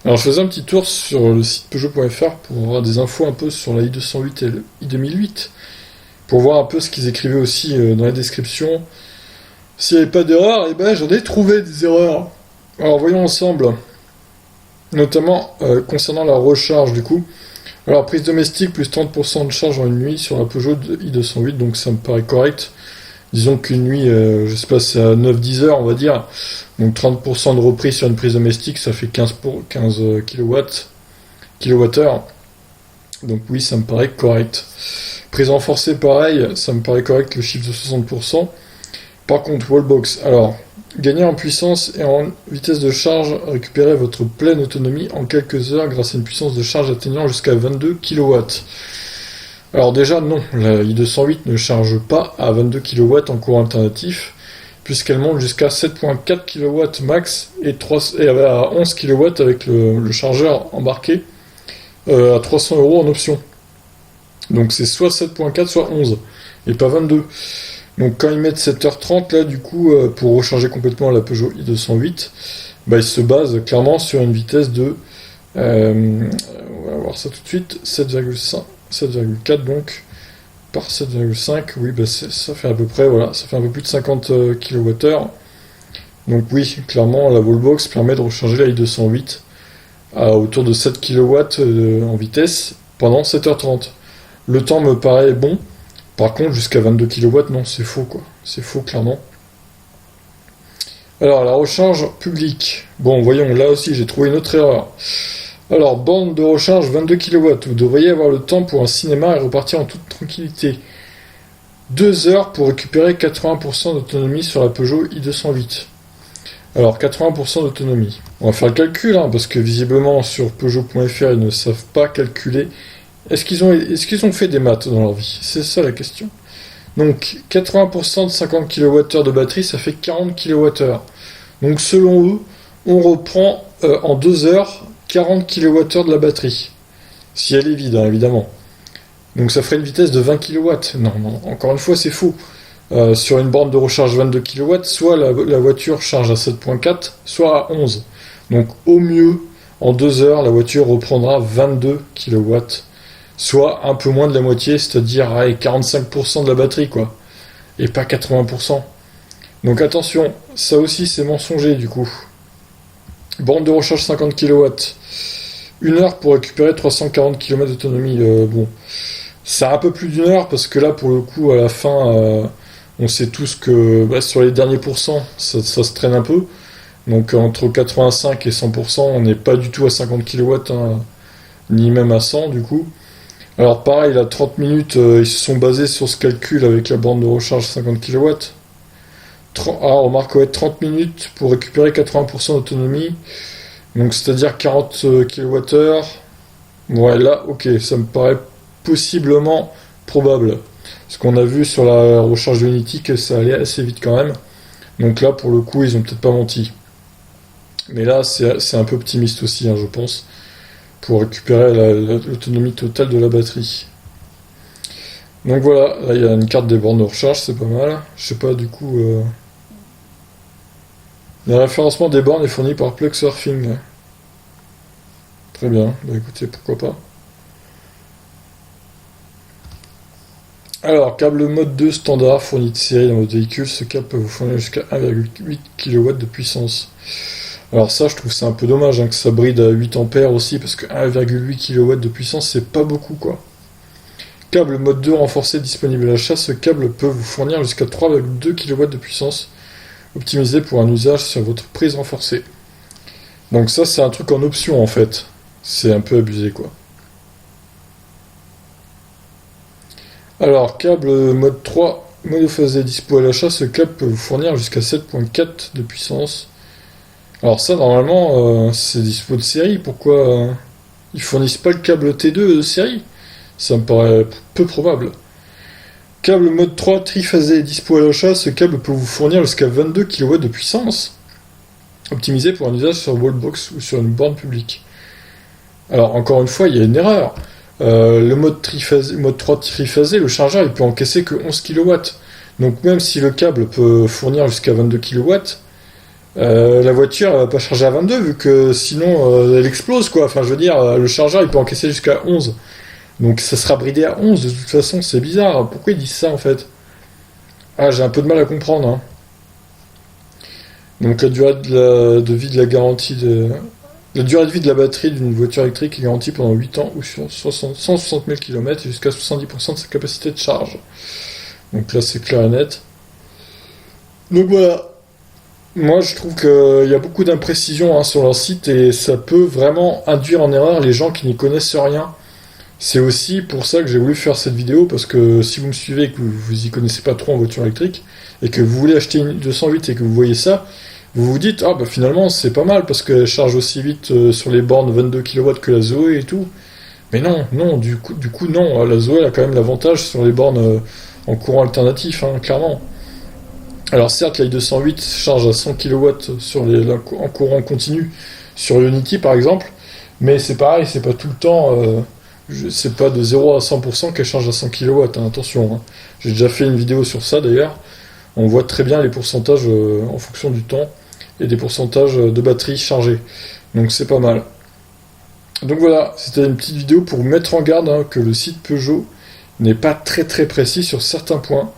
Alors je faisais un petit tour sur le site Peugeot.fr pour avoir des infos un peu sur la i208 et le i2008, pour voir un peu ce qu'ils écrivaient aussi dans la description. S'il n'y avait pas d'erreur, eh ben j'en ai trouvé des erreurs. Alors voyons ensemble, notamment concernant la recharge du coup. Alors prise domestique plus 30% de charge en une nuit sur la Peugeot i208, donc ça me paraît correct. Disons qu'une nuit, je sais pas, c'est à 9-10 heures on va dire. Donc 30% de reprise sur une prise domestique, ça fait 15 kWh. Donc oui, ça me paraît correct. Prise renforcée, pareil, ça me paraît correct le chiffre de 60%. Par contre, wallbox, alors, gagner en puissance et en vitesse de charge, récupérer votre pleine autonomie en quelques heures grâce à une puissance de charge atteignant jusqu'à 22 kW. Alors déjà, non, la i208 ne charge pas à 22 kW en courant alternatif, puisqu'elle monte jusqu'à 7.4 kW max et à 11 kW avec le chargeur embarqué à 300 € en option. Donc c'est soit 7.4 soit 11 et pas 22. Donc quand ils mettent 7h30 là du coup pour recharger complètement la Peugeot i208, bah, ils se basent clairement sur une vitesse de on va voir ça tout de suite, 7,4 donc par 7,5, oui bah ça fait à peu près voilà, ça fait un peu plus de 50 kWh. Donc oui, clairement la wallbox permet de recharger la i208 à autour de 7 kW en vitesse pendant 7h30. Le temps me paraît bon. Par contre, jusqu'à 22 kW, non, c'est faux, quoi. C'est faux, clairement. Alors, la recharge publique. Bon, voyons, là aussi, j'ai trouvé une autre erreur. Alors, borne de recharge 22 kW. Vous devriez avoir le temps pour un cinéma et repartir en toute tranquillité. 2 heures pour récupérer 80% d'autonomie sur la Peugeot i208. Alors, 80% d'autonomie. On va faire le calcul, hein, parce que visiblement, sur Peugeot.fr, ils ne savent pas calculer. Est-ce qu'ils ont fait des maths dans leur vie? C'est ça la question. Donc 80% de 50 kWh de batterie, ça fait 40 kWh. Donc selon eux, on reprend en 2 heures 40 kWh de la batterie. Si elle est vide, hein, évidemment. Donc ça ferait une vitesse de 20 kW. Non, non, encore une fois, c'est faux. Sur une borne de recharge 22 kW, soit la voiture charge à 7.4, soit à 11. Donc au mieux, en 2 heures, la voiture reprendra 22 kW. Soit un peu moins de la moitié, c'est-à-dire 45% de la batterie, quoi. Et pas 80%. Donc attention, ça aussi c'est mensonger du coup. Borne de recharge 50 kW. 1 heure pour récupérer 340 km d'autonomie. Bon, c'est un peu plus d'1 heure parce que là pour le coup à la fin, on sait tous que sur les derniers pourcents, ça se traîne un peu. Donc entre 85 et 100%, on n'est pas du tout à 50 kW, hein, ni même à 100 du coup. Alors pareil, là, 30 minutes, ils se sont basés sur ce calcul avec la borne de recharge 50 kW. Remarque, ouais, 30 minutes pour récupérer 80% d'autonomie. Donc c'est-à-dire 40 kWh. Ouais, là, ok, ça me paraît possiblement probable. Parce qu'on a vu sur la recharge de Unity que ça allait assez vite quand même. Donc là, pour le coup, ils ont peut-être pas menti. Mais là, c'est un peu optimiste aussi, hein, je pense, pour récupérer l'autonomie totale de la batterie. Donc voilà, là il y a une carte des bornes de recharge, c'est pas mal. Je sais pas du coup. Le référencement des bornes est fourni par Plugsurfing. Très bien, bah écoutez, pourquoi pas. Alors, câble mode 2 standard fourni de série dans votre véhicule, ce câble peut vous fournir jusqu'à 1,8 kW de puissance. Alors ça, je trouve c'est un peu dommage hein, que ça bride à 8 ampères aussi, parce que 1,8 kW de puissance, c'est pas beaucoup quoi. Câble mode 2 renforcé disponible à l'achat, ce câble peut vous fournir jusqu'à 3,2 kW de puissance, optimisé pour un usage sur votre prise renforcée. Donc ça, c'est un truc en option en fait. C'est un peu abusé quoi. Alors, câble mode 3 monophasé dispo à l'achat, ce câble peut vous fournir jusqu'à 7.4 de puissance. Alors ça, normalement, c'est dispo de série. Pourquoi ils fournissent pas le câble T2 de série? Ça me paraît peu probable. Câble mode 3 triphasé dispo à l'achat, ce câble peut vous fournir jusqu'à 22 kW de puissance, optimisé pour un usage sur Wallbox ou sur une borne publique. Alors encore une fois, il y a une erreur. Le mode 3 triphasé, le chargeur, il peut encaisser que 11 kW. Donc même si le câble peut fournir jusqu'à 22 kW, La voiture elle va pas charger à 22 vu que sinon elle explose quoi. Enfin je veux dire, le chargeur il peut encaisser jusqu'à 11. Donc ça sera bridé à 11 de toute façon, c'est bizarre. Pourquoi ils disent ça en fait? Ah, j'ai un peu de mal à comprendre, hein. Donc la durée de vie de la garantie de... La durée de vie de la batterie d'une voiture électrique est garantie pendant 8 ans ou sur 160 000 km et jusqu'à 70% de sa capacité de charge. Donc là c'est clair et net. Donc voilà. Moi je trouve qu'il y a beaucoup d'imprécisions hein, sur leur site et ça peut vraiment induire en erreur les gens qui n'y connaissent rien. C'est aussi pour ça que j'ai voulu faire cette vidéo, parce que si vous me suivez et que vous y connaissez pas trop en voiture électrique, et que vous voulez acheter une 208 et que vous voyez ça, vous vous dites, ah bah finalement c'est pas mal, parce qu'elle charge aussi vite sur les bornes 22 kW que la Zoé et tout. Mais non, non, du coup non, la Zoé a quand même l'avantage sur les bornes en courant alternatif, hein, clairement. Alors certes, la i208 charge à 100 kW en courant continu sur Unity par exemple, mais c'est pareil, c'est pas tout le temps... c'est pas de 0 à 100% qu'elle charge à 100 kW, hein, attention. Hein. J'ai déjà fait une vidéo sur ça d'ailleurs. On voit très bien les pourcentages en fonction du temps et des pourcentages de batterie chargée. Donc c'est pas mal. Donc voilà, c'était une petite vidéo pour mettre en garde hein, que le site Peugeot n'est pas très très précis sur certains points.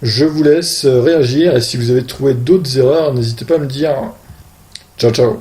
Je vous laisse réagir et si vous avez trouvé d'autres erreurs, n'hésitez pas à me dire. Ciao ciao.